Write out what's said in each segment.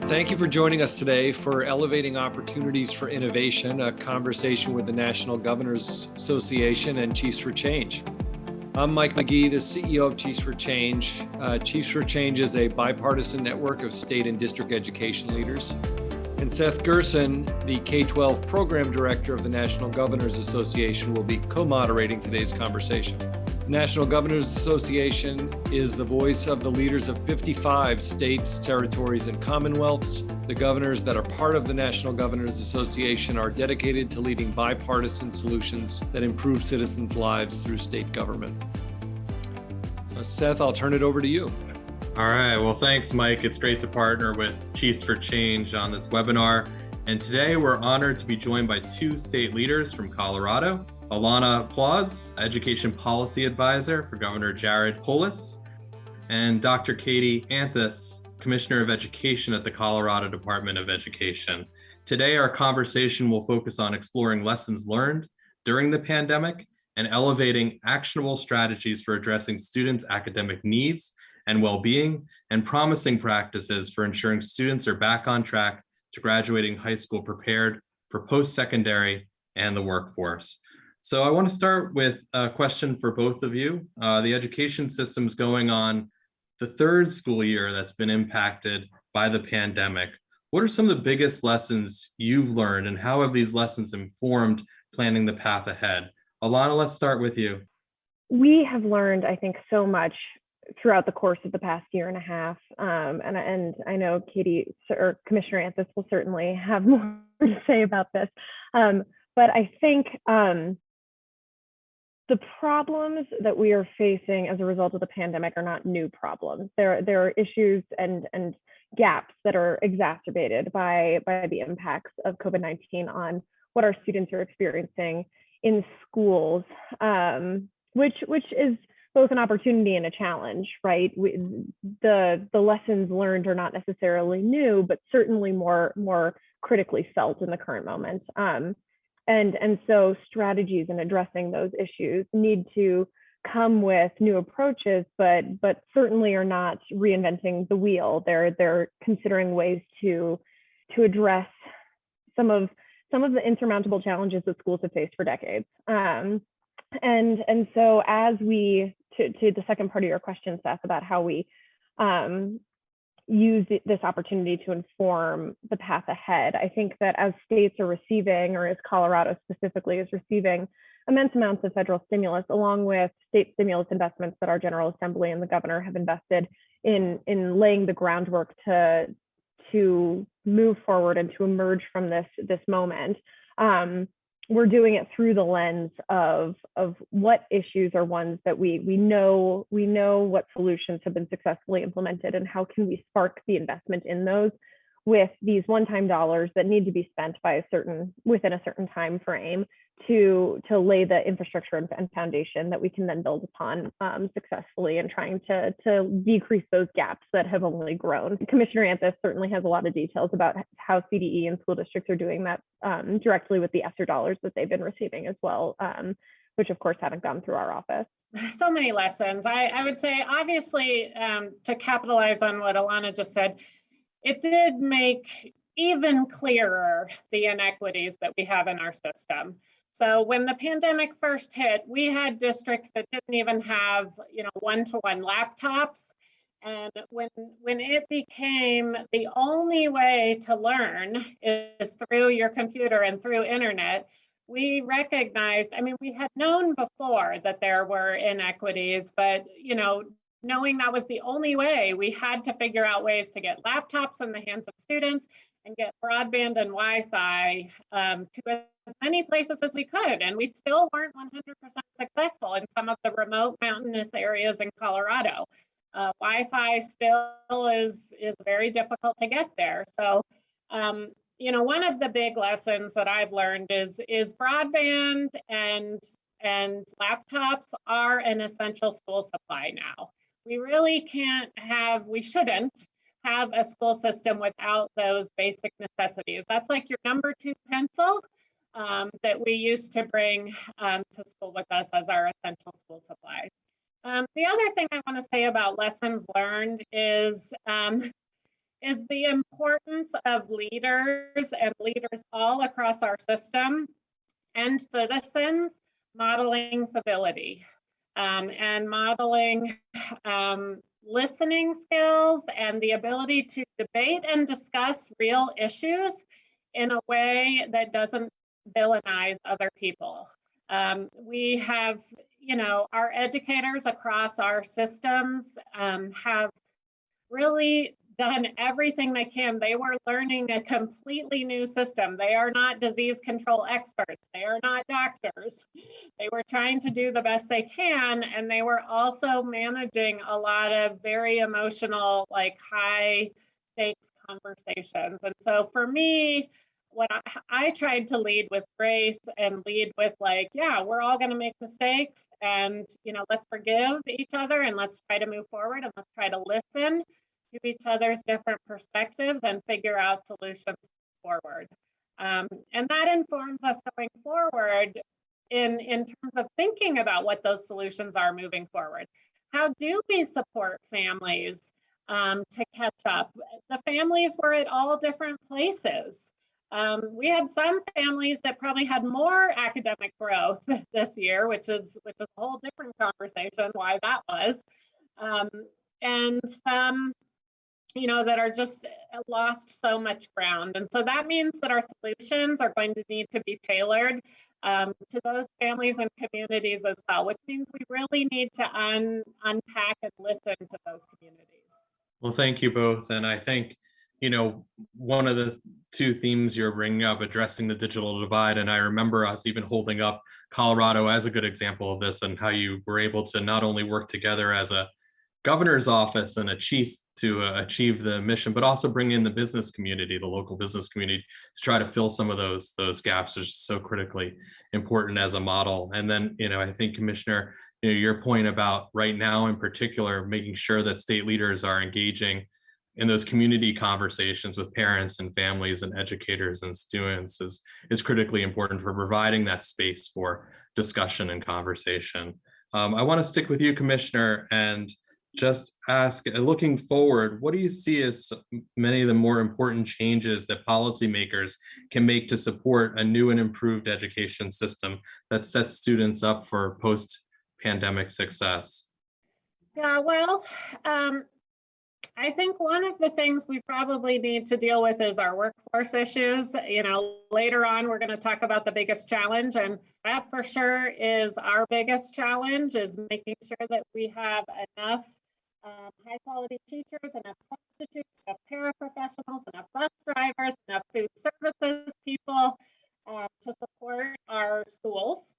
Thank you for joining us today for Elevating Opportunities for Innovation, a conversation with the National Governors Association and Chiefs for Change. I'm Mike McGee, the CEO of Chiefs for Change. Chiefs for Change is a bipartisan network of state and district education leaders. And Seth Gerson, the K-12 Program Director of the National Governors Association, will be co-moderating today's conversation. The National Governors Association is the voice of the leaders of 55 states, territories, and commonwealths. The governors that are part of the National Governors Association are dedicated to leading bipartisan solutions that improve citizens' lives through state government. So Seth, I'll turn it over to you. All right, well, thanks, Mike. It's great to partner with Chiefs for Change on this webinar. And today we're honored to be joined by two state leaders from Colorado, Alana Plaus, Education Policy Advisor for Governor Jared Polis, and Dr. Katie Anthus, Commissioner of Education at the Colorado Department of Education. Today, our conversation will focus on exploring lessons learned during the pandemic and elevating actionable strategies for addressing students' academic needs and well-being, and promising practices for ensuring students are back on track to graduating high school prepared for post-secondary and the workforce. So I want to start with a question for both of you. The education system's going on the third school year that's been impacted by the pandemic. What are some of the biggest lessons you've learned, and how have these lessons informed planning the path ahead? Alana, let's start with you. We have learned, I think, so much throughout the course of the past year and a half. And I know Katie or Commissioner Anthus will certainly have more to say about this. But I think the problems that we are facing as a result of the pandemic are not new problems. There are issues and gaps that are exacerbated by the impacts of COVID-19 on what our students are experiencing in schools, which is both an opportunity and a challenge, right? The lessons learned are not necessarily new, but certainly more critically felt in the current moment. And so strategies in addressing those issues need to come with new approaches, but certainly are not reinventing the wheel. They're considering ways to address some of the insurmountable challenges that schools have faced for decades. And so as we, to the second part of your question, Seth, about how we use this opportunity to inform the path ahead, I think that as states are receiving, or as Colorado specifically is receiving, immense amounts of federal stimulus, along with state stimulus investments that our General Assembly and the governor have invested in laying the groundwork to move forward and to emerge from this moment. We're doing it through the lens of what issues are ones that we know what solutions have been successfully implemented, and how can we spark the investment in those with these one-time dollars that need to be spent by within a certain time frame to lay the infrastructure and foundation that we can then build upon successfully, and trying to decrease those gaps that have only grown. Commissioner Anthus certainly has a lot of details about how CDE and school districts are doing that directly with the ESSER dollars that they've been receiving as well, which of course haven't gone through our office. So many lessons. I would say, obviously, to capitalize on what Alana just said, it did make even clearer the inequities that we have in our system. So when the pandemic first hit, we had districts that didn't even have, one-to-one laptops. And when it became the only way to learn is through your computer and through internet, we recognized, we had known before that there were inequities, but, knowing that was the only way, we had to figure out ways to get laptops in the hands of students and get broadband and Wi-Fi to as many places as we could. And we still weren't 100% successful in some of the remote mountainous areas in Colorado. Wi-Fi still is very difficult to get there. So, one of the big lessons that I've learned is broadband and laptops are an essential school supply now. We really we shouldn't have a school system without those basic necessities. That's like your number 2 pencil that we used to bring to school with us as our essential school supply. The other thing I want to say about lessons learned is is the importance of leaders and leaders all across our system and citizens modeling civility and modeling listening skills and the ability to debate and discuss real issues in a way that doesn't villainize other people. We have, our educators across our systems have really done everything they can. They were learning a completely new system. They are not disease control experts. They are not doctors. They were trying to do the best they can, and they were also managing a lot of very emotional, like high stakes conversations. And so for me, what I tried to lead with grace and lead with like, yeah, we're all going to make mistakes, and let's forgive each other and let's try to move forward and let's try to listen to each other's different perspectives and figure out solutions forward. And that informs us going forward in terms of thinking about what those solutions are moving forward. How do we support families to catch up? The families were at all different places. We had some families that probably had more academic growth this year, which is a whole different conversation why that was. And some that are just lost so much ground. And so that means that our solutions are going to need to be tailored to those families and communities as well, which means we really need to unpack and listen to those communities. Well, thank you both. And I think, one of the two themes you're bringing up, addressing the digital divide, and I remember us even holding up Colorado as a good example of this, and how you were able to not only work together as a governor's office and a chief to achieve the mission, but also bring in the business community, the local business community, to try to fill some of those gaps, which is so critically important as a model. And then, I think, Commissioner, your point about right now in particular, making sure that state leaders are engaging in those community conversations with parents and families and educators and students is critically important for providing that space for discussion and conversation. I want to stick with you, Commissioner, and just ask, looking forward, what do you see as many of the more important changes that policymakers can make to support a new and improved education system that sets students up for post-pandemic success? Yeah, well, I think one of the things we probably need to deal with is our workforce issues. Later on, we're going to talk about the biggest challenge, and that for sure is our biggest challenge, is making sure that we have enough high quality teachers, enough substitutes, enough paraprofessionals, enough bus drivers, enough food services people to support our schools.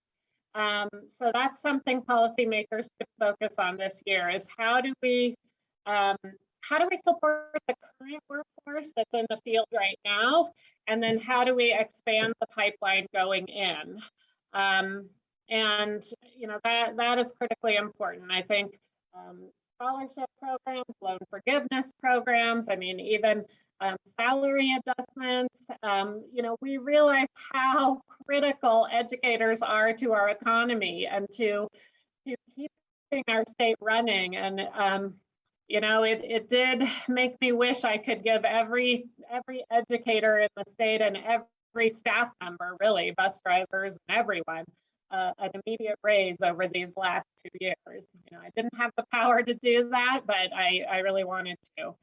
So that's something policymakers should focus on this year, is how do we support the current workforce that's in the field right now, and then how do we expand the pipeline going in? And that is critically important. I think scholarship programs, loan forgiveness programs, even salary adjustments. We realize how critical educators are to our economy and to keeping our state running. And it did make me wish I could give every educator in the state and every staff member, really, bus drivers and everyone, an immediate raise over these last 2 years. I didn't have the power to do that, but I really wanted to.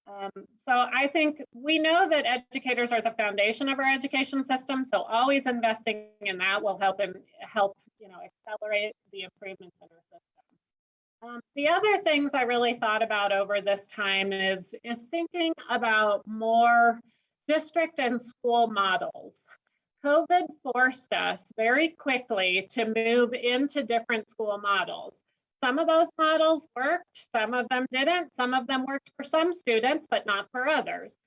So I think we know that educators are the foundation of our education system. So always investing in that will help accelerate the improvements in our system. The other things I really thought about over this time is thinking about more district and school models. COVID forced us very quickly to move into different school models. Some of those models worked, some of them didn't, some of them worked for some students, but not for others.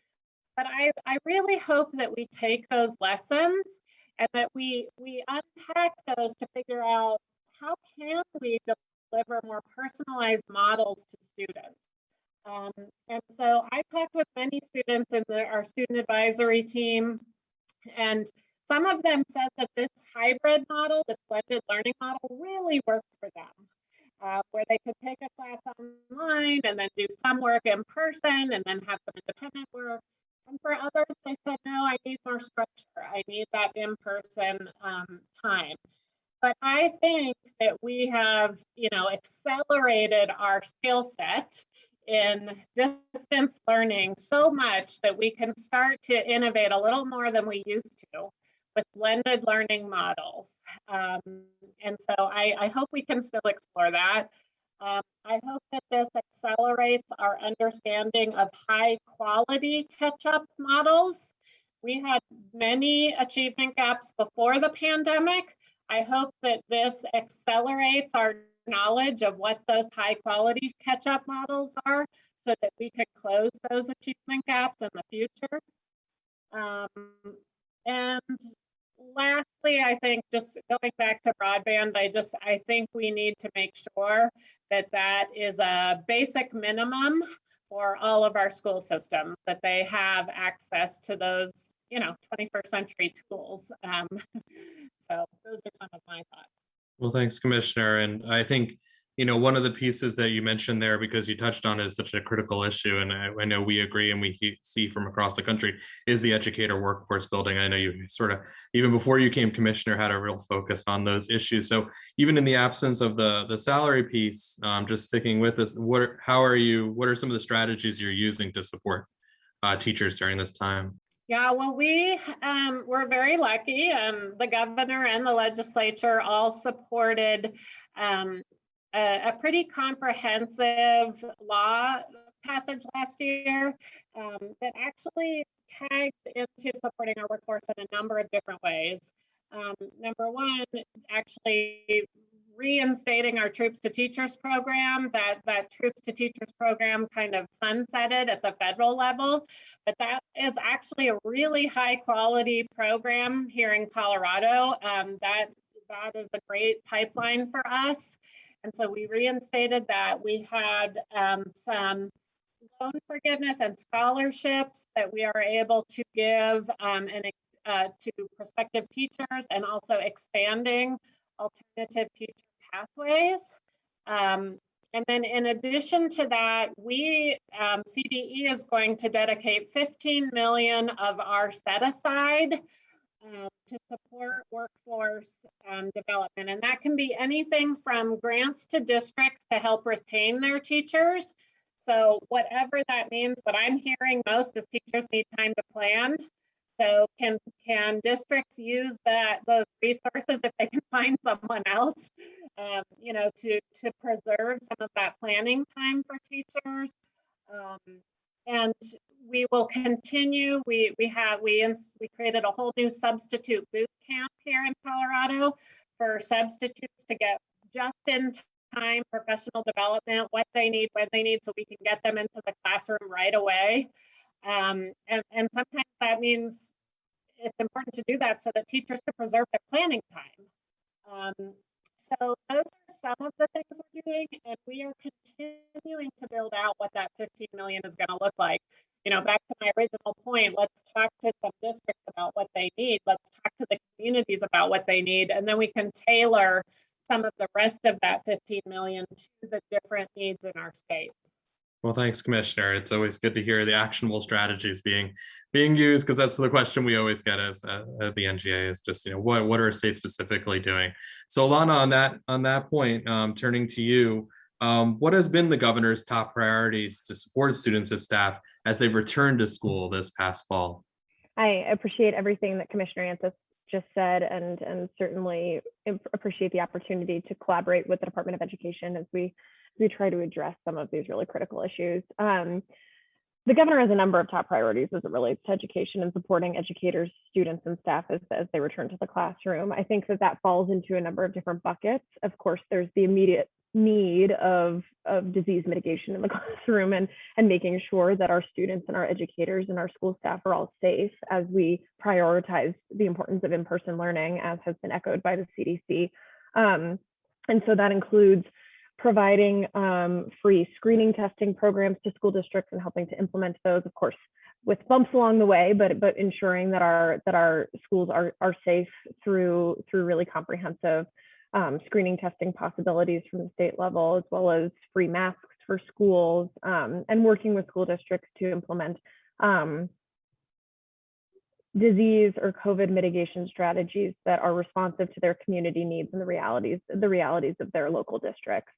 But I really hope that we take those lessons and that we unpack those to figure out how can we deliver more personalized models to students. And so I talked with many students in our student advisory team, and some of them said that this hybrid model, this blended learning model, really worked for them. where they could take a class online and then do some work in person and then have some independent work. And for others, they said, no, I need more structure. I need that in-person time. But I think that we have, accelerated our skill set in distance learning so much that we can start to innovate a little more than we used to with blended learning models. And so I hope we can still explore that. I hope that this accelerates our understanding of high quality catch-up models. We had many achievement gaps before the pandemic. I hope that this accelerates our knowledge of what those high quality catch-up models are so that we can close those achievement gaps in the future. And lastly, I think just going back to broadband, I think we need to make sure that that is a basic minimum for all of our school systems, that they have access to those, 21st century tools. So those are some of my thoughts. Well, thanks, Commissioner. And I think, one of the pieces that you mentioned there, because you touched on it, is such a critical issue. And I know we agree and we see from across the country is the educator workforce building. I know you sort of, even before you came commissioner, had a real focus on those issues. So even in the absence of the salary piece, just sticking with this, what are some of the strategies you're using to support teachers during this time? Yeah, well, we're very lucky. The governor and the legislature all supported a pretty comprehensive law passage last year that actually tagged into supporting our workforce in a number of different ways. Number one, actually reinstating our Troops to Teachers program. That Troops to Teachers program kind of sunsetted at the federal level, but that is actually a really high quality program here in Colorado. That is a great pipeline for us. And so we reinstated that. We had some loan forgiveness and scholarships that we are able to give to prospective teachers, and also expanding alternative teacher pathways. And then in addition to that, CDE is going to dedicate 15 million of our set aside to support workforce development. And that can be anything from grants to districts to help retain their teachers. So whatever that means, what I'm hearing most is teachers need time to plan. So can districts use those resources if they can find someone else, to preserve some of that planning time for teachers. And we will continue. We created a whole new substitute boot camp here in Colorado for substitutes to get just in time professional development, what they need, when they need, so we can get them into the classroom right away. And sometimes that means it's important to do that so that teachers can preserve their planning time. So those are some of the things we're doing, and we are continuing to build out what that 15 million is going to look like. Back to my original point, let's talk to some districts about what they need. Let's talk to the communities about what they need, and then we can tailor some of the rest of that 15 million to the different needs in our state. Well, thanks, Commissioner. It's always good to hear the actionable strategies being used, because that's the question we always get as at the NGA is just, what are states specifically doing? So Alana, on that point, turning to you, what has been the governor's top priorities to support students and staff as they return to school this past fall? I appreciate everything that Commissioner Antis just said, and certainly appreciate the opportunity to collaborate with the Department of Education as we try to address some of these really critical issues. The governor has a number of top priorities as it relates to education and supporting educators, students, and staff as they return to the classroom. I think that falls into a number of different buckets. Of course, there's the immediate need of disease mitigation in the classroom and making sure that our students and our educators and our school staff are all safe as we prioritize the importance of in-person learning, as has been echoed by the CDC. And so that includes providing free screening testing programs to school districts and helping to implement those, of course, with bumps along the way, but ensuring that our schools are safe through really comprehensive screening testing possibilities from the state level, as well as free masks for schools, and working with school districts to implement disease or COVID mitigation strategies that are responsive to their community needs and the realities of their local districts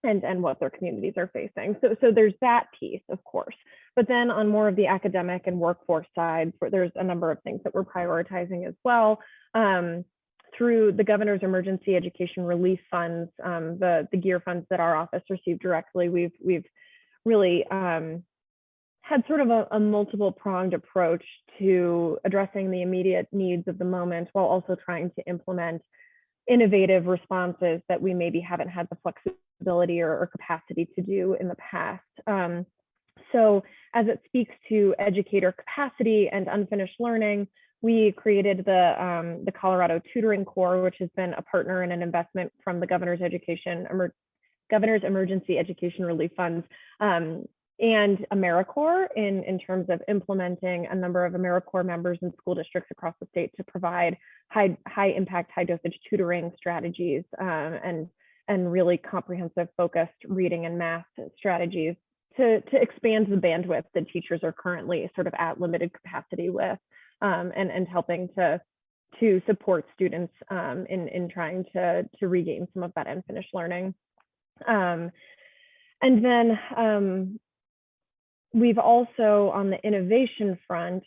and what their communities are facing. So there's that piece, of course. But then on more of the academic and workforce side, there's a number of things that we're prioritizing as well. Through the governor's emergency education relief funds, the GEAR funds that our office received directly, we've really had sort of a multiple pronged approach to addressing the immediate needs of the moment, while also trying to implement innovative responses that we maybe haven't had the flexibility or capacity to do in the past. So as it speaks to educator capacity and unfinished learning, we created the Colorado Tutoring Corps, which has been a partner and an investment from the governor's emergency education relief funds, and AmeriCorps in terms of implementing a number of AmeriCorps members in school districts across the state to provide high impact, high dosage tutoring strategies, and really comprehensive focused reading and math strategies to expand the bandwidth that teachers are currently sort of at limited capacity with, and helping to support students in trying to regain some of that unfinished learning. And then we've also, on the innovation front,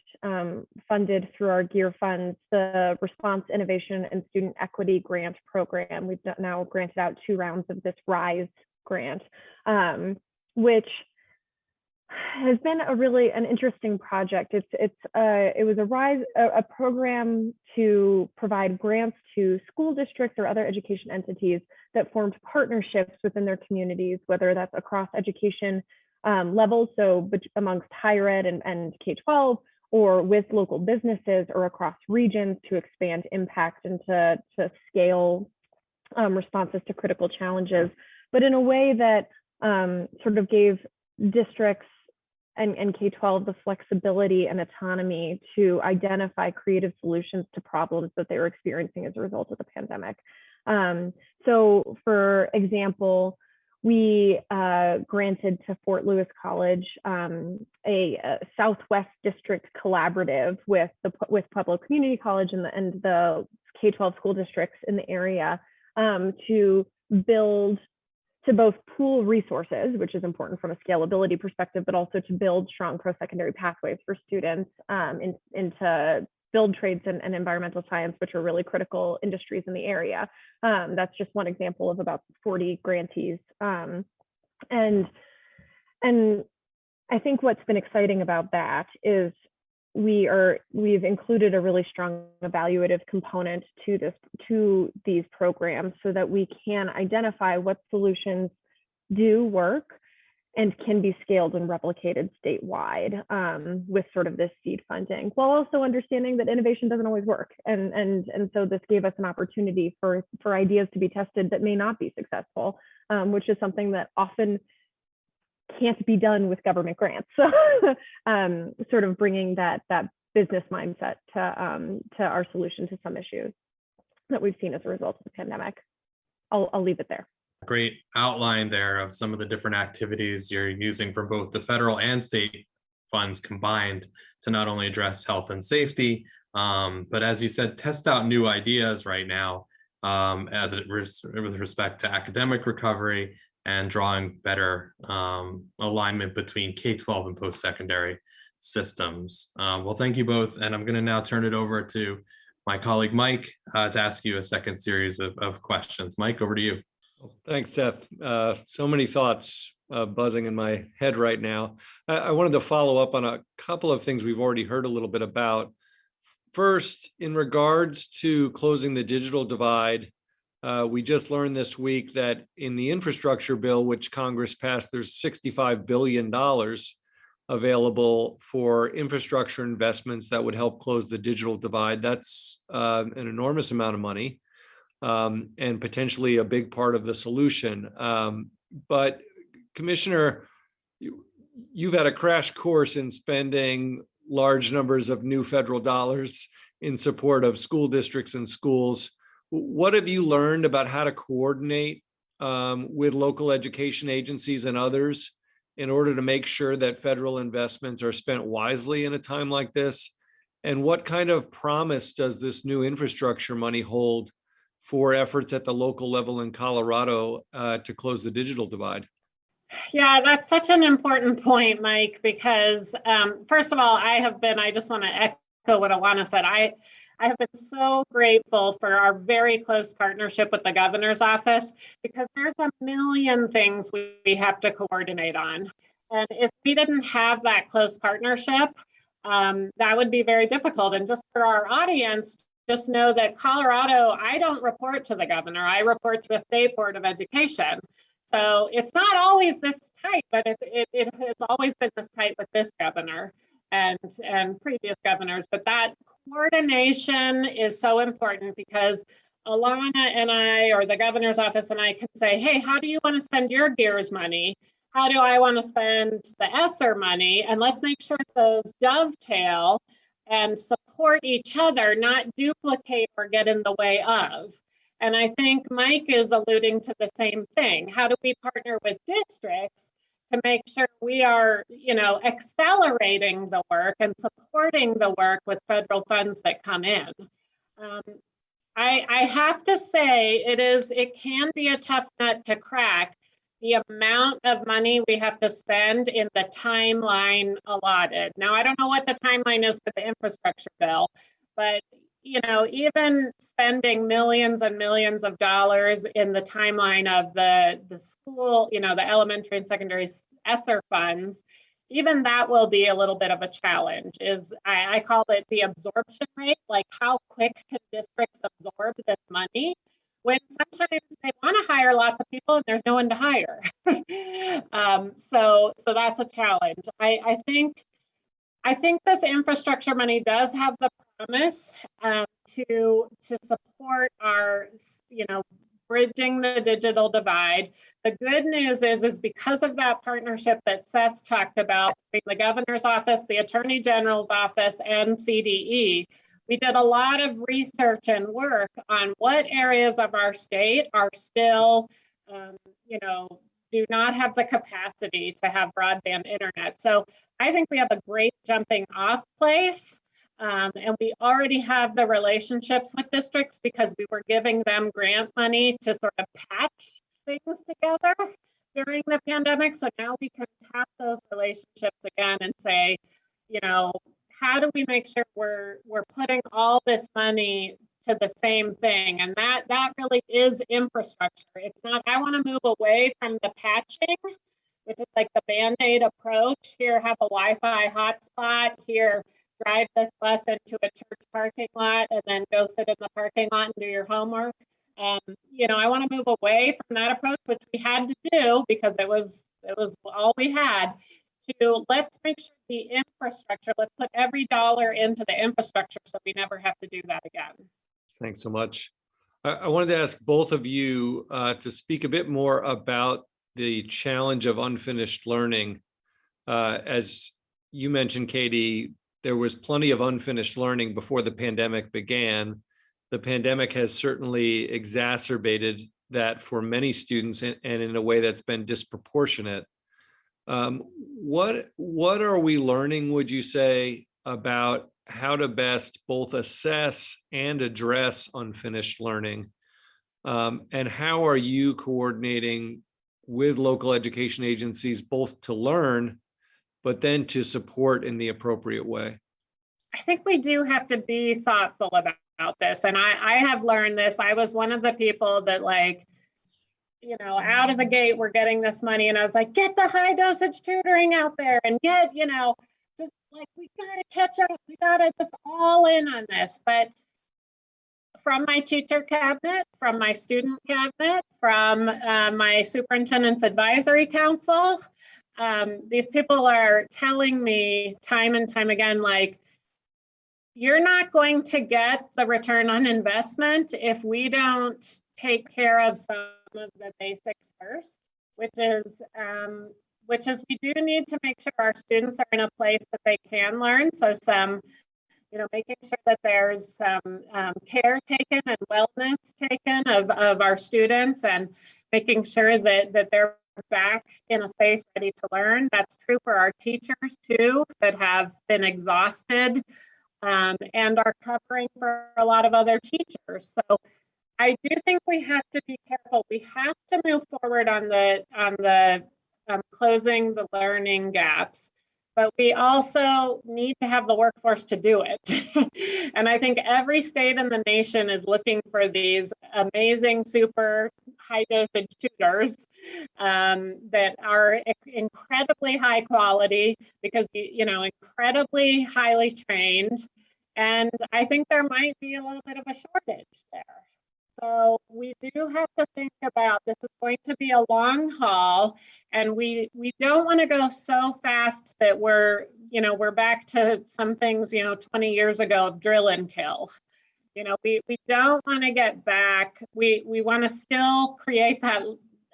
funded through our GEAR funds, the Response Innovation and Student Equity Grant Program. We've now granted out 2 rounds of this RISE grant, which has been an interesting project. It was a program to provide grants to school districts or other education entities that formed partnerships within their communities, whether that's across education levels, so amongst higher ed and K-12, or with local businesses or across regions to expand impact and to scale responses to critical challenges, but in a way that sort of gave districts and K-12 the flexibility and autonomy to identify creative solutions to problems that they were experiencing as a result of the pandemic. So for example, we granted to Fort Lewis College a Southwest District collaborative with Pueblo Community College and the K-12 school districts in the area to both pool resources, which is important from a scalability perspective, but also to build strong post-secondary pathways for students into build trades and environmental science, which are really critical industries in the area. That's just one example of about 40 grantees. And I think what's been exciting about that is we've included a really strong evaluative component to these programs so that we can identify what solutions do work and can be scaled and replicated statewide with sort of this seed funding, while also understanding that innovation doesn't always work. And so this gave us an opportunity for ideas to be tested that may not be successful, which is something that often can't be done with government grants. So sort of bringing that business mindset to our solution to some issues that we've seen as a result of the pandemic. I'll leave it there. Great outline there of some of the different activities you're using from both the federal and state funds combined to not only address health and safety, but as you said, test out new ideas right now with respect to academic recovery and drawing better alignment between K-12 and post-secondary systems. Well, thank you both. And I'm going to now turn it over to my colleague, Mike, to ask you a second series of questions. Mike, over to you. Thanks, Seth. So many thoughts buzzing in my head right now. I wanted to follow up on a couple of things we've already heard a little bit about. First, in regards to closing the digital divide, we just learned this week that in the infrastructure bill, which Congress passed, there's $65 billion available for infrastructure investments that would help close the digital divide. That's an enormous amount of money. And potentially a big part of the solution. But Commissioner, you've had a crash course in spending large numbers of new federal dollars in support of school districts and schools. What have you learned about how to coordinate with local education agencies and others in order to make sure that federal investments are spent wisely in a time like this? And what kind of promise does this new infrastructure money hold for efforts at the local level in Colorado to close the digital divide? Yeah, that's such an important point, Mike, because first of all, I just want to echo what Alana said. I have been so grateful for our very close partnership with the governor's office, because there's a million things we have to coordinate on. And if we didn't have that close partnership, that would be very difficult. And just for our audience, just know that Colorado, I don't report to the governor. I report to a state board of education. So it's not always this tight, but it has always been this tight with this governor and previous governors. But that coordination is so important, because Alana and I, or the governor's office and I, can say, hey, how do you want to spend your GEARS money? How do I want to spend the ESSER money? And let's make sure those dovetail and support each other, not duplicate or get in the way of. And I think Mike is alluding to the same thing. How do we partner with districts to make sure we are, accelerating the work and supporting the work with federal funds that come in? I have to say it can be a tough nut to crack, the amount of money we have to spend in the timeline allotted. Now, I don't know what the timeline is for the infrastructure bill, but even spending millions and millions of dollars in the timeline of the school, the elementary and secondary ESSER funds, even that will be a little bit of a challenge. I call it the absorption rate, like how quick can districts absorb this money, when sometimes they want to hire lots of people and there's no one to hire. So that's a challenge. I think this infrastructure money does have the promise to support our, bridging the digital divide. The good news is because of that partnership that Seth talked about between the governor's office, the attorney general's office, and CDE, we did a lot of research and work on what areas of our state are still, do not have the capacity to have broadband internet. So I think we have a great jumping off place. And we already have the relationships with districts because we were giving them grant money to sort of patch things together during the pandemic. So now we can tap those relationships again and say, how do we make sure we're putting all this money to the same thing? And that really is infrastructure. It's not, I want to move away from the patching, which is like the Band-Aid approach. Here, have a Wi-Fi hotspot. Here, drive this bus into a church parking lot and then go sit in the parking lot and do your homework. I want to move away from that approach, which we had to do because it was all we had, to let's make sure the infrastructure, let's put every dollar into the infrastructure so we never have to do that again. Thanks so much. I wanted to ask both of you to speak a bit more about the challenge of unfinished learning. As you mentioned, Katie, there was plenty of unfinished learning before the pandemic began. The pandemic has certainly exacerbated that for many students and in a way that's been disproportionate. What are we learning, would you say, about how to best both assess and address unfinished learning? And how are you coordinating with local education agencies, both to learn, but then to support in the appropriate way? I think we do have to be thoughtful about this. And I have learned this. I was one of the people that out of the gate, we're getting this money. And I was like, get the high dosage tutoring out there and get, just like, we got to catch up. We got to just all in on this. But from my teacher cabinet, from my student cabinet, from my superintendent's advisory council, these people are telling me time and time again, you're not going to get the return on investment if we don't take care of some of the basics first, which is we do need to make sure our students are in a place that they can learn. So some making sure that there's some care taken and wellness taken of our students, and making sure that they're back in a space ready to learn. That's true for our teachers too, that have been exhausted and are covering for a lot of other teachers. So I do think we have to be careful. We have to move forward on the closing the learning gaps, but we also need to have the workforce to do it. And I think every state in the nation is looking for these amazing, super high dosage tutors that are incredibly high quality, because, incredibly highly trained. And I think there might be a little bit of a shortage there. So we do have to think about, this is going to be a long haul, and we don't want to go so fast that we're back to some things, 20 years ago of drill and kill. We don't want to get back. We want to still create that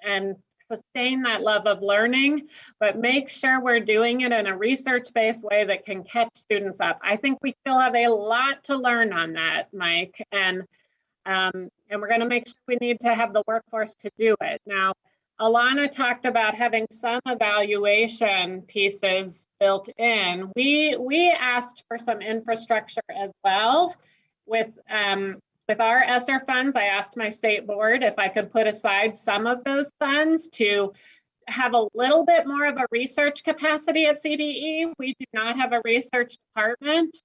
and sustain that love of learning, but make sure we're doing it in a research-based way that can catch students up. I think we still have a lot to learn on that, Mike, and we're going to make sure we need to have the workforce to do it. Now, Alana talked about having some evaluation pieces built in. We asked for some infrastructure as well. With our ESSER funds, I asked my state board if I could put aside some of those funds to have a little bit more of a research capacity at CDE. We do not have a research department,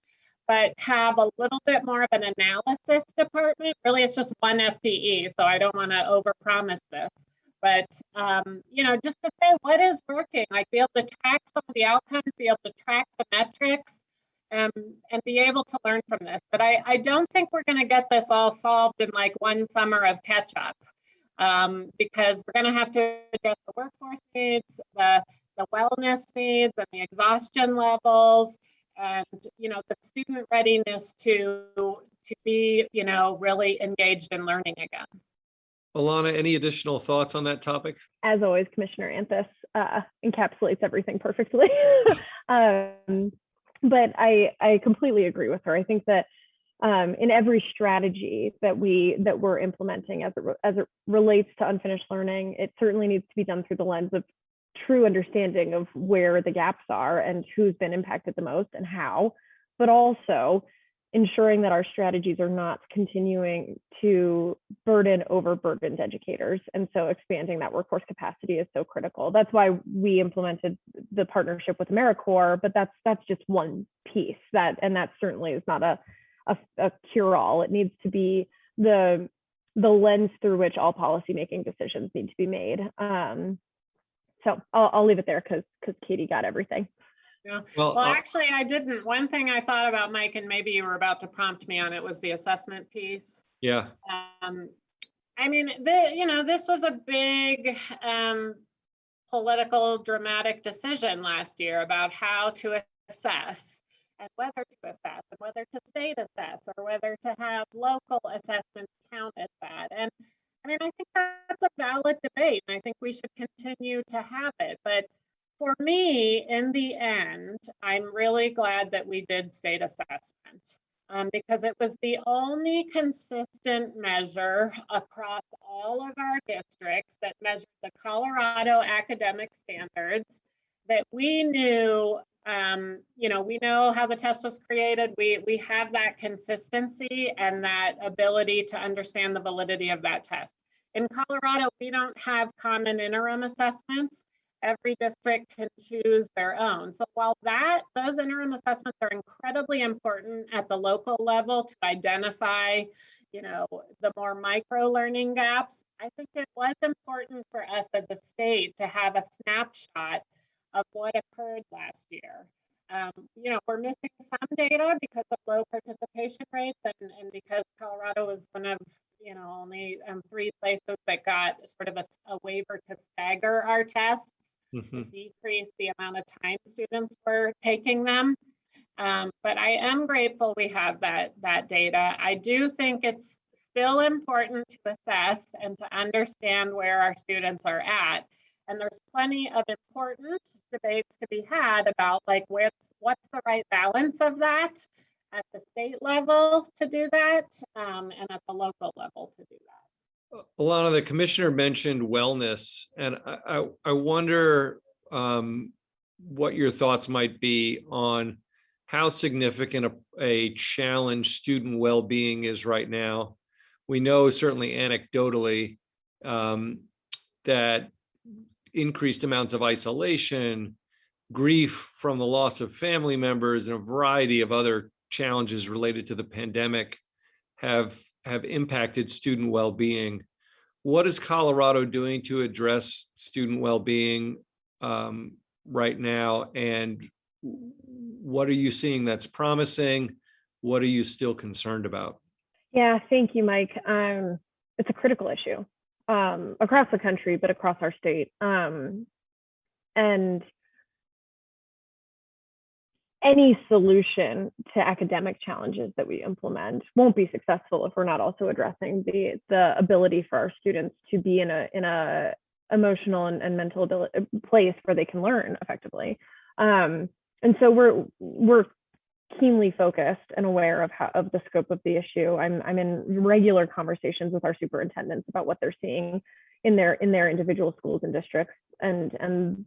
but have a little bit more of an analysis department. Really, it's just one FTE, so I don't want to overpromise this. But, just to say what is working, like be able to track some of the outcomes, be able to track the metrics, and be able to learn from this. But I don't think we're going to get this all solved in like one summer of catch up, because we're going to have to address the workforce needs, the wellness needs, and the exhaustion levels, and the student readiness to be really engaged in learning again. Alana, any additional thoughts on that topic? As always, Commissioner Anthus encapsulates everything perfectly. But I completely agree with her. I think that in every strategy that we're implementing as it relates to unfinished learning, it certainly needs to be done through the lens of true understanding of where the gaps are and who's been impacted the most and how, but also ensuring that our strategies are not continuing to overburdened educators. And so expanding that workforce capacity is so critical. That's why we implemented the partnership with AmeriCorps, but that's just one piece, and that certainly is not a cure-all. It needs to be the lens through which all policymaking decisions need to be made. So I'll leave it there because Katie got everything. Yeah. Well, actually, I didn't. One thing I thought about, Mike, and maybe you were about to prompt me on it, was the assessment piece. Yeah. I mean, this was a big political, dramatic decision last year about how to assess and whether to assess and whether to state assess or whether to have local assessments count as that. And I mean, I think that's a valid debate, and I think we should continue to have it. But for me, in the end, I'm really glad that we did state assessment, because it was the only consistent measure across all of our districts that measured the Colorado academic standards that we knew. We know how the test was created. We have that consistency and that ability to understand the validity of that test. In Colorado, we don't have common interim assessments. Every district can choose their own. So while those interim assessments are incredibly important at the local level to identify, the more micro learning gaps, I think it was important for us as a state to have a snapshot of what occurred last year. We're missing some data because of low participation rates and because Colorado was one of only 3 places that got sort of a waiver to stagger our tests, to decrease the amount of time students were taking them. But I am grateful we have that data. I do think it's still important to assess and to understand where our students are at. And there's plenty of important debates to be had about what's the right balance of that. at the state level to do that, and at the local level to do that. Alana, the commissioner mentioned wellness, and I wonder what your thoughts might be on how significant a challenge student well-being is right now. We know certainly anecdotally that increased amounts of isolation, grief from the loss of family members, and a variety of other challenges related to the pandemic have impacted student well-being. What is Colorado doing to address student well-being right now? And what are you seeing that's promising? What are you still concerned about? Yeah, thank you, Mike. It's a critical issue across the country, but across our state. And any solution to academic challenges that we implement won't be successful if we're not also addressing the ability for our students to be in a emotional and mental place where they can learn effectively. And so we're keenly focused and aware of the scope of the issue. I'm in regular conversations with our superintendents about what they're seeing in their individual schools and districts, and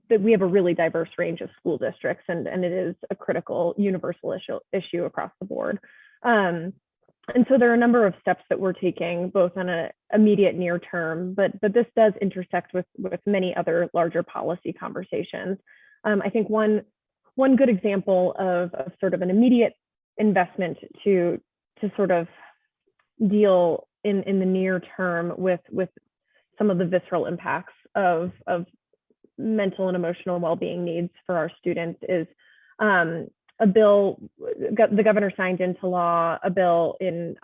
that we have a really diverse range of school districts, and it is a critical universal issue across the board. And so there are a number of steps that we're taking, both on an immediate near term, but this does intersect with many other larger policy conversations. I think one good example of sort of an immediate investment to sort of deal in the near term with some of the visceral impacts of mental and emotional well-being needs for our students is a bill. The governor signed into law a bill in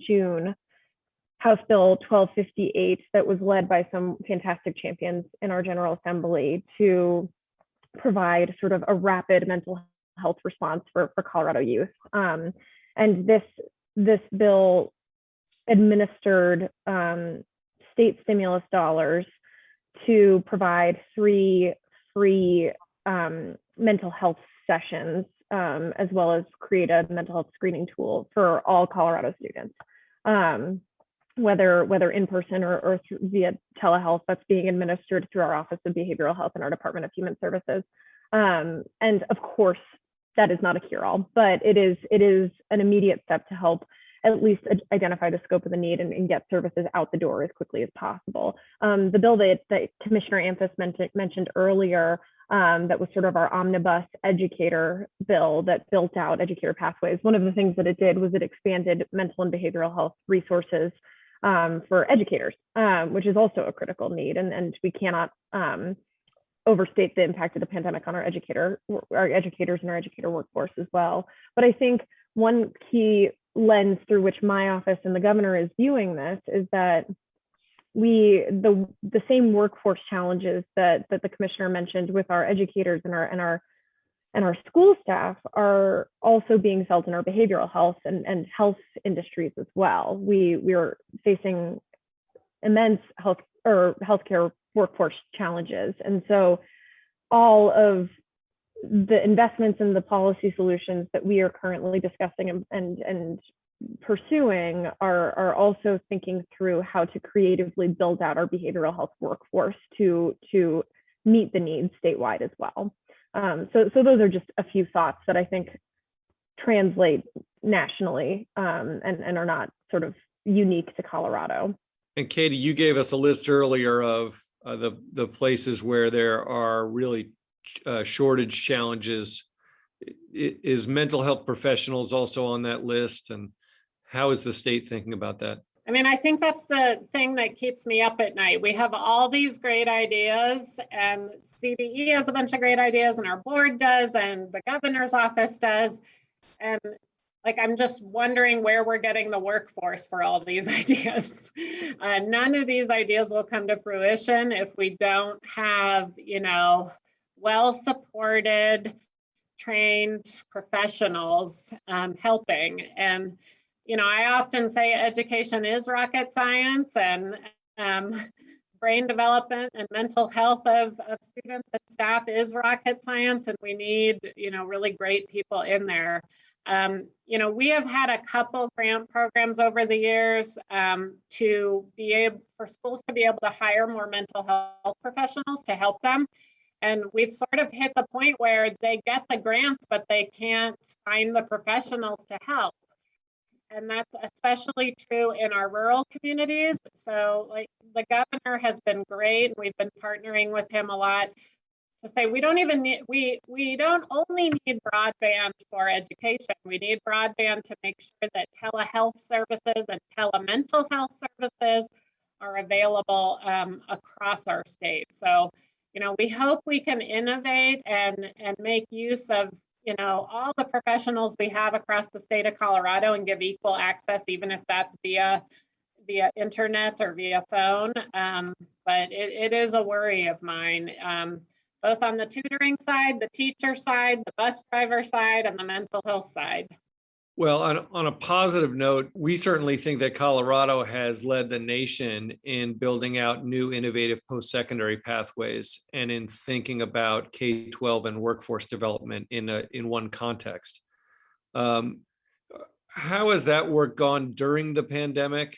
June, House Bill 1258, that was led by some fantastic champions in our General Assembly to provide sort of a rapid mental health response for Colorado youth. And this bill administered state stimulus dollars to provide 3 free mental health sessions, as well as create a mental health screening tool for all Colorado students, whether in person or via telehealth. That's being administered through our Office of Behavioral Health and our Department of Human Services. And of course, that is not a cure-all, but it is an immediate step to help at least identify the scope of the need and get services out the door as quickly as possible. The bill that Commissioner Anthus mentioned earlier, that was sort of our omnibus educator bill that built out Educator Pathways. One of the things that it did was it expanded mental and behavioral health resources for educators, which is also a critical need. And we cannot overstate the impact of the pandemic on our educators and our educator workforce as well. But I think one key lens through which my office and the governor is viewing this is that the same workforce challenges that the commissioner mentioned with our educators and our school staff are also being felt in our behavioral health and health industries as well. We are facing immense healthcare workforce challenges, and so all of the investments and the policy solutions that we are currently discussing and pursuing are also thinking through how to creatively build out our behavioral health workforce to meet the needs statewide as well. So those are just a few thoughts that I think translate nationally and are not sort of unique to Colorado. And Katie, you gave us a list earlier of the places where there are really shortage challenges. Is mental health professionals also on that list? And how is the state thinking about that? I mean, I think that's the thing that keeps me up at night. We have all these great ideas, and CDE has a bunch of great ideas, and our board does, and the governor's office does. And like, I'm just wondering where we're getting the workforce for all these ideas. None of these ideas will come to fruition if we don't have, well-supported, trained professionals helping. And I often say education is rocket science, and brain development and mental health of students and staff is rocket science, and we need, really great people in there. We have had a couple grant programs over the years to be able for schools to be able to hire more mental health professionals to help them. And we've sort of hit the point where they get the grants, but they can't find the professionals to help. And that's especially true in our rural communities. So like the governor has been great. We've been partnering with him a lot to say we don't even need, we don't only need broadband for education. We need broadband to make sure that telehealth services and telemental health services are available across our state. So, we hope we can innovate and make use of all the professionals we have across the state of Colorado and give equal access, even if that's via internet or via phone. But it is a worry of mine, both on the tutoring side, the teacher side, the bus driver side, and the mental health side. Well, on a positive note, we certainly think that Colorado has led the nation in building out new innovative post-secondary pathways and in thinking about K-12 and workforce development in one context. How has that work gone during the pandemic?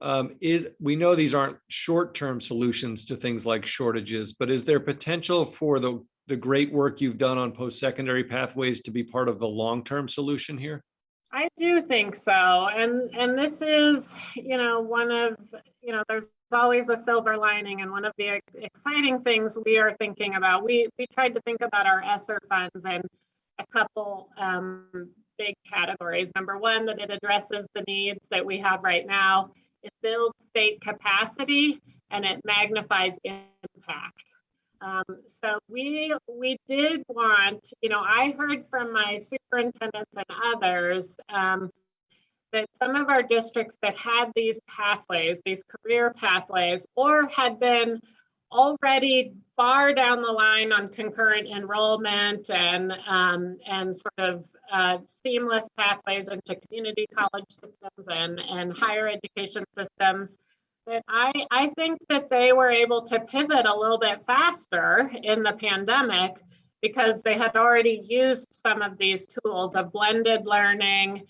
We know these aren't short-term solutions to things like shortages, but is there potential for the great work you've done on post-secondary pathways to be part of the long-term solution here? I do think so. And this is, one of, there's always a silver lining. And one of the exciting things we are thinking about, we tried to think about our ESSER funds in a couple big categories. Number one, that it addresses the needs that we have right now. It builds state capacity and it magnifies impact. So we did want, I heard from my superintendents and others that some of our districts that had these pathways, these career pathways, or had been already far down the line on concurrent enrollment and sort of seamless pathways into community college systems and higher education systems, that I think that they were able to pivot a little bit faster in the pandemic because they had already used some of these tools of blended learning,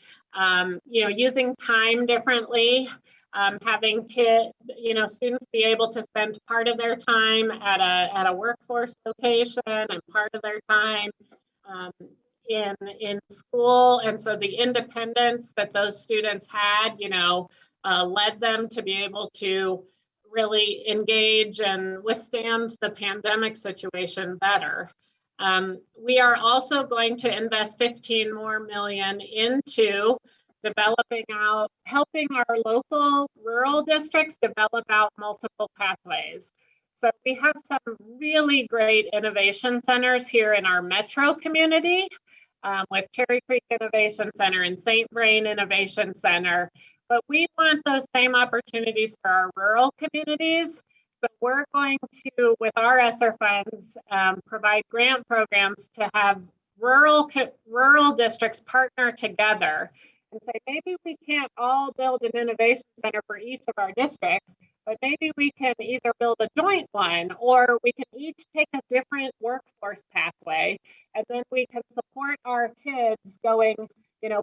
using time differently, having students be able to spend part of their time at a workforce location and part of their time in school. And so the independence that those students had, led them to be able to really engage and withstand the pandemic situation better. We are also going to invest 15 more million into helping our local rural districts develop out multiple pathways. So we have some really great innovation centers here in our metro community with Cherry Creek Innovation Center and St. Vrain Innovation Center. But we want those same opportunities for our rural communities. So we're going to, with our ESSER funds, provide grant programs to have rural districts partner together and say, maybe we can't all build an innovation center for each of our districts, but maybe we can either build a joint one, or we can each take a different workforce pathway, and then we can support our kids going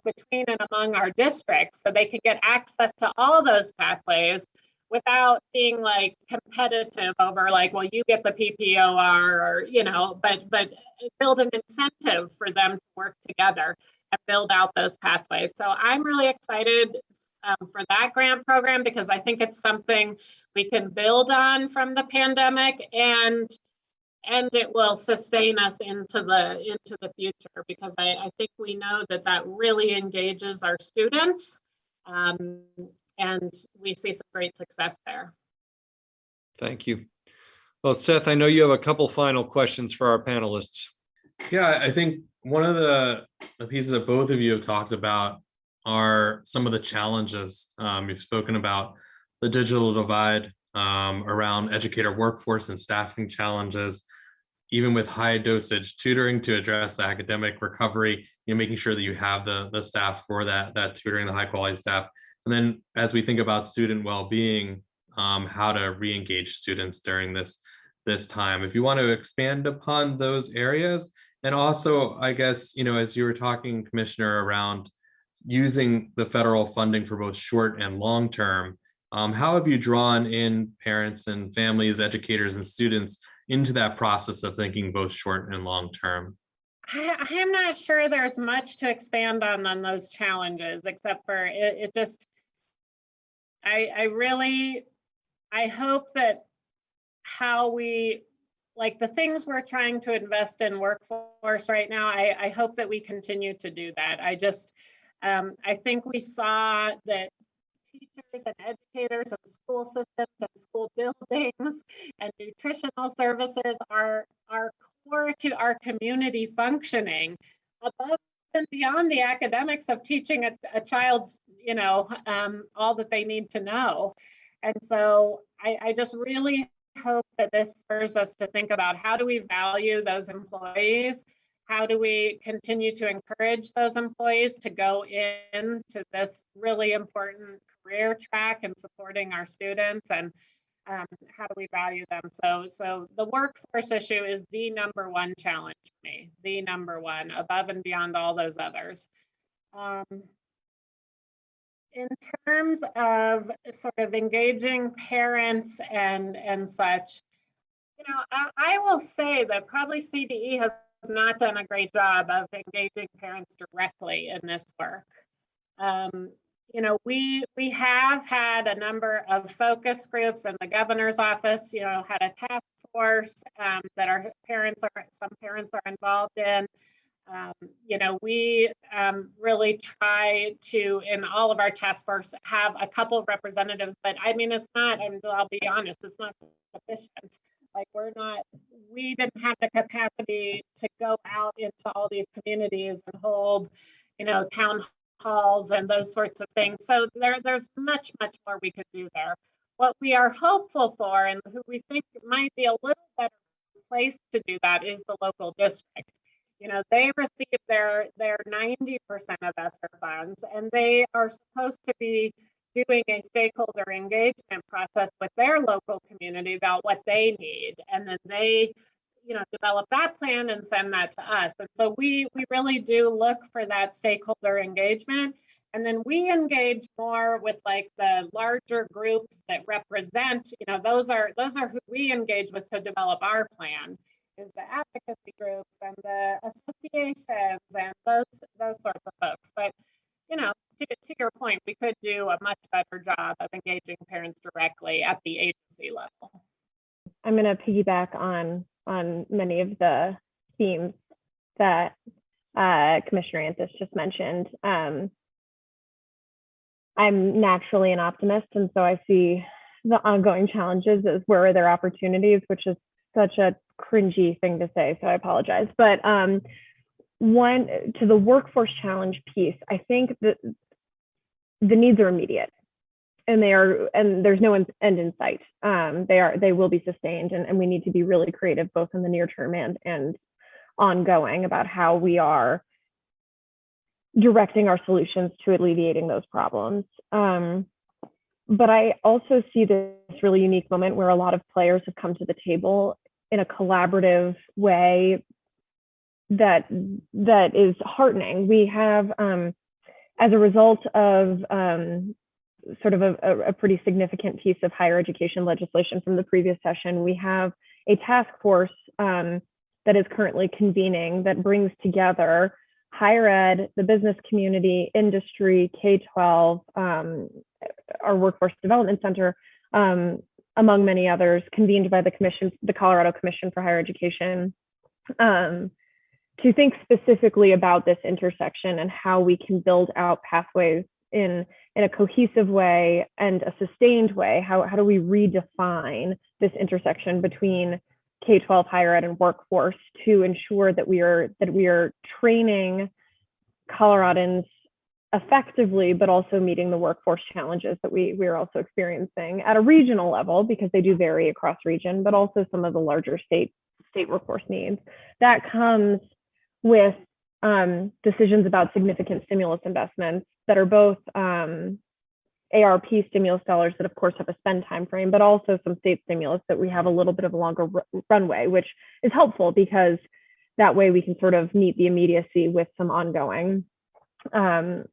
between and among our districts so they can get access to all those pathways without being like competitive over like, well, you get the PPOR or, but build an incentive for them to work together and build out those pathways. So I'm really excited for that grant program because I think it's something we can build on from the pandemic and it will sustain us into the future because I think we know that really engages our students and we see some great success there. Thank you. Well, Seth, I know you have a couple final questions for our panelists. Yeah, I think one of the pieces that both of you have talked about are some of the challenges. You've spoken about the digital divide around educator workforce and staffing challenges, even with high dosage tutoring to address academic recovery, making sure that you have the staff for that tutoring, the high quality staff. And then as we think about student well-being, how to re-engage students during this time. If you want to expand upon those areas, and also, I guess, as you were talking, Commissioner, around using the federal funding for both short and long term, how have you drawn in parents and families, educators and students into that process of thinking both short and long term? I am not sure there's much to expand on those challenges, except for it just, I hope that how we, like the things we're trying to invest in workforce right now, I hope that we continue to do that. I think we saw that teachers and educators and school systems and school buildings and nutritional services are core to our community functioning above and beyond the academics of teaching a child, all that they need to know. And so I just really hope that this spurs us to think about how do we value those employees? How do we continue to encourage those employees to go into this really important career track and supporting our students, and how do we value them? So the workforce issue is the number one challenge for me, the number one, above and beyond all those others. In terms of sort of engaging parents and such, I will say that probably CDE has not done a great job of engaging parents directly in this work. We have had a number of focus groups, and the governor's office, had a task force that some parents are involved in. We really try to, in all of our task force, have a couple of representatives, but I mean, it's not, and I'll be honest, it's not sufficient. Like we didn't have the capacity to go out into all these communities and hold, town halls and those sorts of things. So there's much, much more we could do there. What we are hopeful for, and who we think might be a little better place to do that, is the local district. They receive their 90% of ESSER funds, and they are supposed to be doing a stakeholder engagement process with their local community about what they need. And then they, develop that plan and send that to us. And so we really do look for that stakeholder engagement. And then we engage more with like the larger groups that represent, those are who we engage with to develop our plan, is the advocacy groups and the associations and those sorts of folks. But to your point, we could do a much better job of engaging parents directly at the agency level. I'm going to piggyback on many of the themes that Commissioner Anthis just mentioned. I'm naturally an optimist, and so I see the ongoing challenges as where are there opportunities, which is such a cringy thing to say, so I apologize. But one, to the workforce challenge piece, I think that the needs are immediate, and there's no end in sight. They will be sustained, and we need to be really creative both in the near term and ongoing about how we are directing our solutions to alleviating those problems. But I also see this really unique moment where a lot of players have come to the table in a collaborative way that is heartening. We have, as a result of sort of a pretty significant piece of higher education legislation from the previous session, we have a task force that is currently convening that brings together higher ed, the business community, industry, K-12, our Workforce Development Center, among many others, convened by the Colorado Commission for Higher Education, to think specifically about this intersection and how we can build out pathways in a cohesive way and a sustained way. How do we redefine this intersection between K-12, higher ed, and workforce to ensure that we are training Coloradans effectively, but also meeting the workforce challenges that we are also experiencing at a regional level, because they do vary across region, but also some of the larger state workforce needs. That comes with decisions about significant stimulus investments that are both ARP stimulus dollars that of course have a spend time frame, but also some state stimulus that we have a little bit of a longer runway, which is helpful because that way we can sort of meet the immediacy with some ongoing. So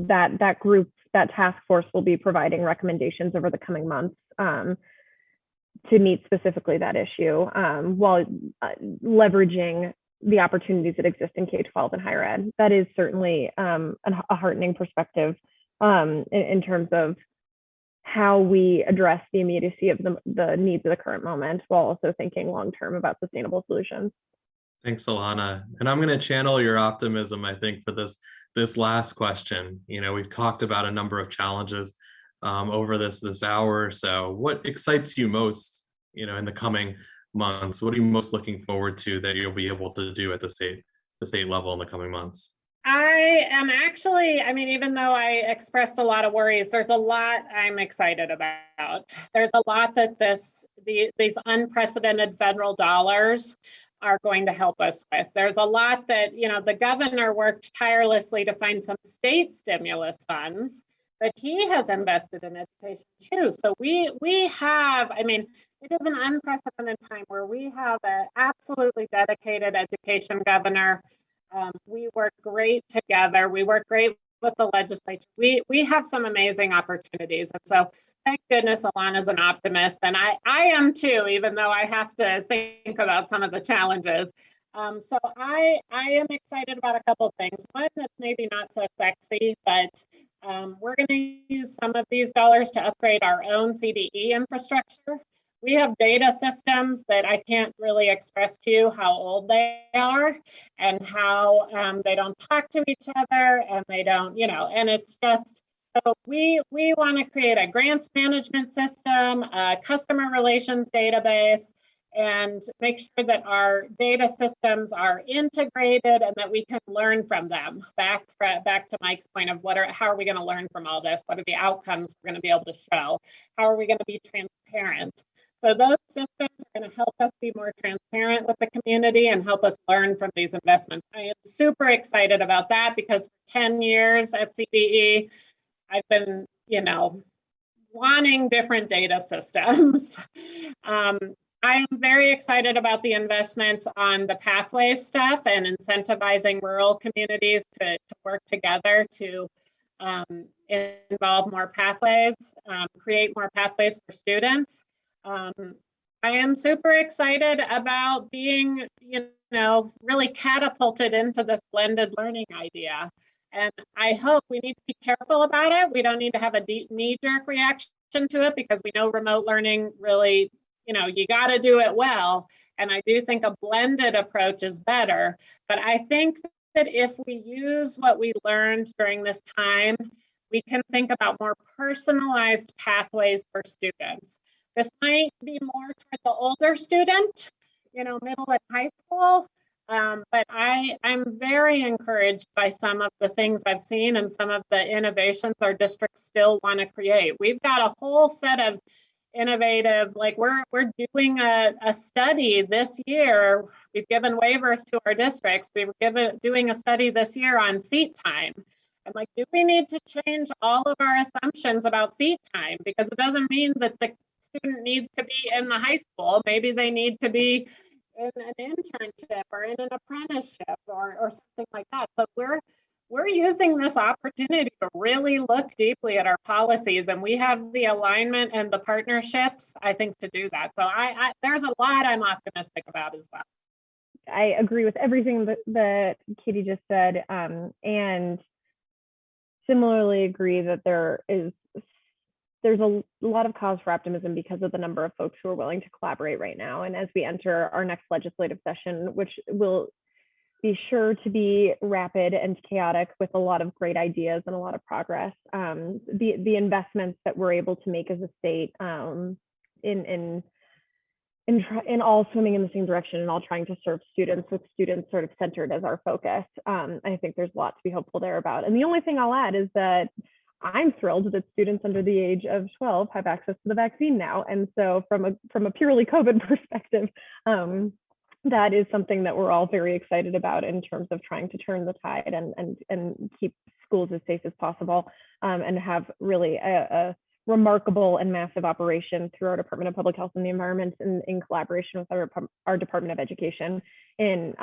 that group, that task force will be providing recommendations over the coming months to meet specifically that issue, while leveraging the opportunities that exist in K-12 and higher ed. That is certainly a heartening perspective in terms of how we address the immediacy of the needs of the current moment, while also thinking long-term about sustainable solutions. Thanks, Alana. And I'm going to channel your optimism, I think, for this last question. You know, we've talked about a number of challenges over this hour or so. What excites you most, you know, in the coming months? What are you most looking forward to that you'll be able to do at the state level in the coming months? I am actually, I mean, even though I expressed a lot of worries, there's a lot I'm excited about. There's a lot that these unprecedented federal dollars are going to help us with. There's a lot that, you know, the governor worked tirelessly to find some state stimulus funds that he has invested in education too. So we have, I mean, it is an unprecedented time where we have an absolutely dedicated education governor. We work great together. We work great with the legislature. We have some amazing opportunities. And so thank goodness Alana's an optimist. And I am too, even though I have to think about some of the challenges. So I am excited about a couple of things. One that's maybe not so sexy, but we're going to use some of these dollars to upgrade our own CDE infrastructure. We have data systems that I can't really express to you how old they are and how they don't talk to each other and they don't, you know, and it's just, so we want to create a grants management system, a customer relations database, and make sure that our data systems are integrated and that we can learn from them. Back to Mike's point of how are we going to learn from all this? What are the outcomes we're going to be able to show? How are we going to be transparent? So those systems are going to help us be more transparent with the community and help us learn from these investments. I am super excited about that because for 10 years at CDE, I've been, you know, wanting different data systems. I am very excited about the investments on the pathways stuff and incentivizing rural communities to work together to involve more pathways, create more pathways for students. I am super excited about being, you know, really catapulted into this blended learning idea. And I hope we need to be careful about it. We don't need to have a deep knee-jerk reaction to it because we know remote learning really, you know, you got to do it well. And I do think a blended approach is better. But I think that if we use what we learned during this time, we can think about more personalized pathways for students. This might be more toward the older student, you know, middle and high school. But I'm very encouraged by some of the things I've seen and some of the innovations our districts still want to create. We've got a whole set of innovative, like we're doing a study this year. We've given waivers to our districts. We were doing a study this year on seat time. I'm like, do we need to change all of our assumptions about seat time? Because it doesn't mean that the student needs to be in the high school. Maybe they need to be in an internship or in an apprenticeship or something like that. So we're using this opportunity to really look deeply at our policies, and we have the alignment and the partnerships, I think, to do that. So there's a lot I'm optimistic about as well. I agree with everything that Katie just said, and similarly agree that there's a lot of cause for optimism because of the number of folks who are willing to collaborate right now. And as we enter our next legislative session, which will be sure to be rapid and chaotic with a lot of great ideas and a lot of progress, the investments that we're able to make as a state in all swimming in the same direction and all trying to serve students with students sort of centered as our focus, I think there's a lot to be hopeful there about. And the only thing I'll add is that I'm thrilled that students under the age of 12 have access to the vaccine now. And so from a purely COVID perspective, that is something that we're all very excited about in terms of trying to turn the tide and keep schools as safe as possible, and have really a remarkable and massive operation through our Department of Public Health and the Environment in collaboration with our Department of Education in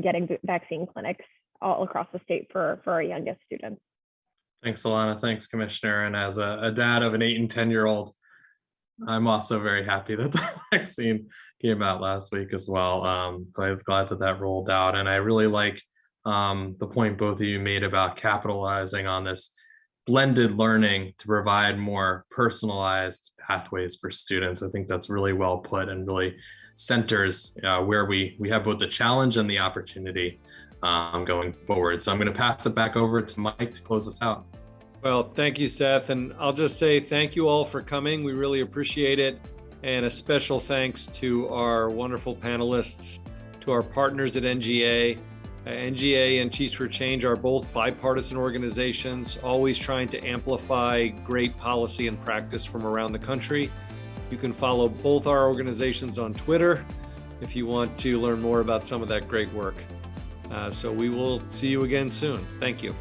getting vaccine clinics all across the state for our youngest students. Thanks, Alana. Thanks, Commissioner. And as a dad of an 8 and 10-year-old, I'm also very happy that the vaccine came out last week as well. Glad that rolled out. And I really like the point both of you made about capitalizing on this blended learning to provide more personalized pathways for students. I think that's really well put and really centers where we have both the challenge and the opportunity going forward. So I'm going to pass it back over to Mike to close us out. Well, thank you, Seth. And I'll just say thank you all for coming. We really appreciate it. And a special thanks to our wonderful panelists, to our partners at NGA. NGA and Chiefs for Change are both bipartisan organizations, always trying to amplify great policy and practice from around the country. You can follow both our organizations on Twitter if you want to learn more about some of that great work. So we will see you again soon. Thank you.